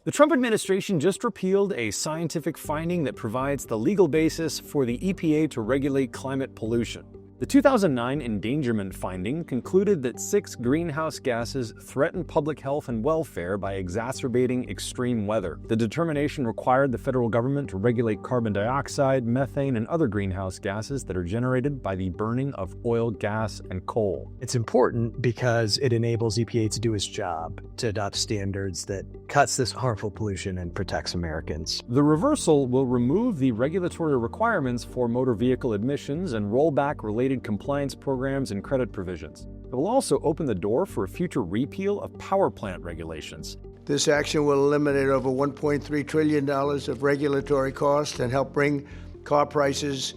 The Trump administration just repealed a scientific finding that provides the legal basis for the EPA to regulate climate pollution. The 2009 endangerment finding concluded that 6 greenhouse gases threaten public health and welfare by exacerbating extreme weather. The determination required the federal government to regulate carbon dioxide, methane, and other greenhouse gases that are generated by the burning of oil, gas, and coal. It's important because it enables EPA to do its job, to adopt standards that cuts this harmful pollution and protects Americans. The reversal will remove the regulatory requirements for motor vehicle emissions and roll back related compliance programs and credit provisions. It will also open the door for a future repeal of power plant regulations. This action will eliminate over $1.3 trillion of regulatory costs and help bring car prices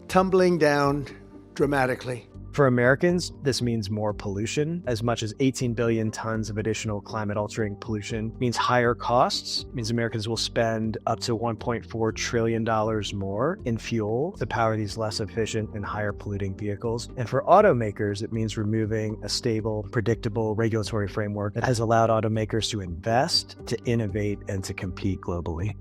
tumbling down dramatically. For Americans, this means more pollution. As much as 18 billion tons of additional climate-altering pollution means higher costs, means Americans will spend up to $1.4 trillion more in fuel to power these less efficient and higher polluting vehicles. And for automakers, it means removing a stable, predictable regulatory framework that has allowed automakers to invest, to innovate, and to compete globally.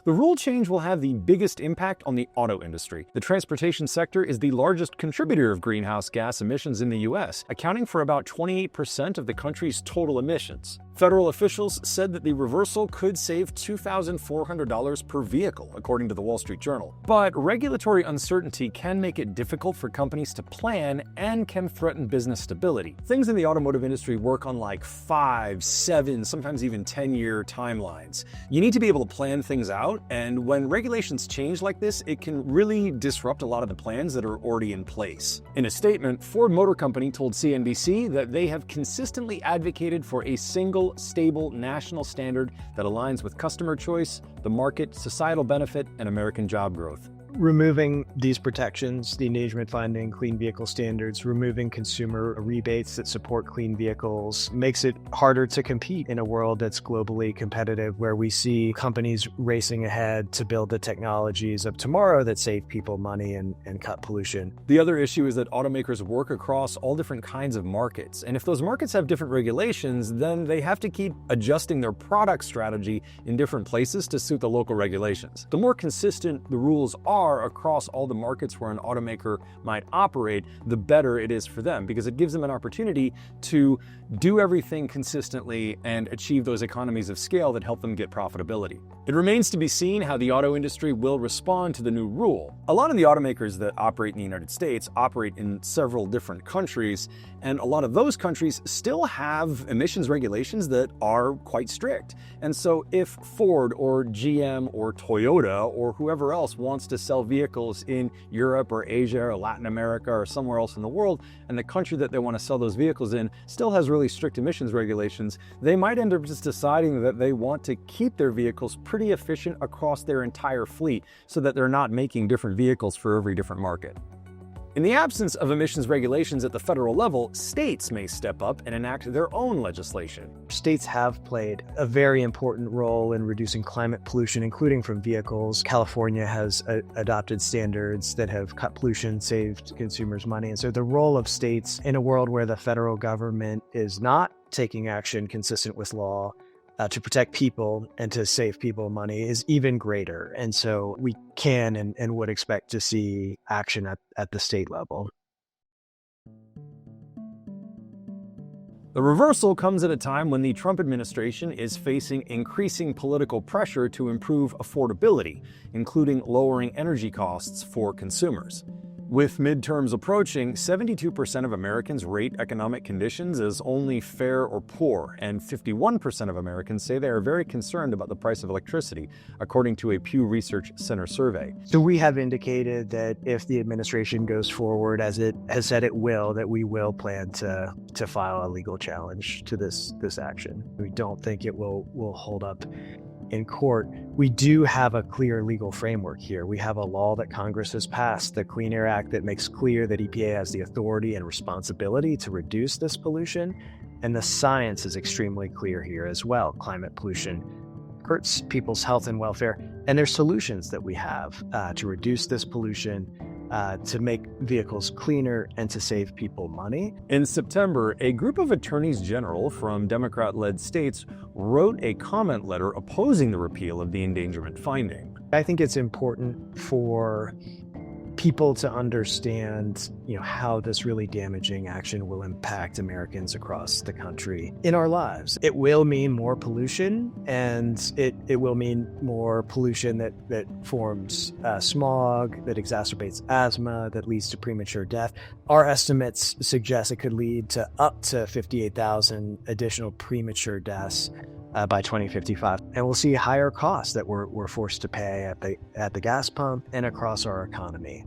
The rule change will have the biggest impact on the auto industry. The transportation sector is the largest contributor of greenhouse gas emissions in the U.S., accounting for about 28% of the country's total emissions. Federal officials said that the reversal could save $2,400 per vehicle, according to the Wall Street Journal. But regulatory uncertainty can make it difficult for companies to plan and can threaten business stability. Things in the automotive industry work on like 5, 7, sometimes even 10-year timelines. You need to be able to plan things out, and when regulations change like this, it can really disrupt a lot of the plans that are already in place. In a statement, Ford Motor Company told CNBC that they have consistently advocated for a single, stable national standard that aligns with customer choice, the market, societal benefit, and American job growth. Removing these protections, the endangerment finding, clean vehicle standards, removing consumer rebates that support clean vehicles, makes it harder to compete in a world that's globally competitive, where we see companies racing ahead to build the technologies of tomorrow that save people money and cut pollution. The other issue is that automakers work across all different kinds of markets, and if those markets have different regulations, then they have to keep adjusting their product strategy in different places to suit the local regulations. The more consistent the rules are across all the markets where an automaker might operate, the better it is for them, because it gives them an opportunity to do everything consistently and achieve those economies of scale that help them get profitability. It remains to be seen how the auto industry will respond to the new rule. A lot of the automakers that operate in the United States operate in several different countries, and a lot of those countries still have emissions regulations that are quite strict. And so if Ford or GM or Toyota or whoever else wants to sell vehicles in Europe or Asia or Latin America or somewhere else in the world, and the country that they want to sell those vehicles in still has really strict emissions regulations, they might end up just deciding that they want to keep their vehicles pretty efficient across their entire fleet so that they're not making different vehicles for every different market. In the absence of emissions regulations at the federal level, states may step up and enact their own legislation. States have played a very important role in reducing climate pollution, including from vehicles. California has adopted standards that have cut pollution, saved consumers money. And so the role of states in a world where the federal government is not taking action consistent with law to protect people and to save people money is even greater. And so we can and would expect to see action at the state level. The reversal comes at a time when the Trump administration is facing increasing political pressure to improve affordability, including lowering energy costs for consumers. With midterms approaching, 72% of Americans rate economic conditions as only fair or poor, and 51% of Americans say they are very concerned about the price of electricity, according to a Pew Research Center survey. So we have indicated that if the administration goes forward as it has said it will, that we will plan to file a legal challenge to this action. We don't think it will hold up in court. We do have a clear legal framework here. We have a law that Congress has passed, the Clean Air Act, that makes clear that EPA has the authority and responsibility to reduce this pollution. And the science is extremely clear here as well. Climate pollution hurts people's health and welfare. And there's solutions that we have to reduce this pollution to make vehicles cleaner and to save people money. In September, a group of attorneys general from Democrat-led states wrote a comment letter opposing the repeal of the endangerment finding. I think it's important for people to understand, how this really damaging action will impact Americans across the country in our lives. It will mean more pollution, and it will mean more pollution that forms smog, that exacerbates asthma, that leads to premature death. Our estimates suggest it could lead to up to 58,000 additional premature deaths by 2055. And we'll see higher costs that we're forced to pay at the gas pump and across our economy.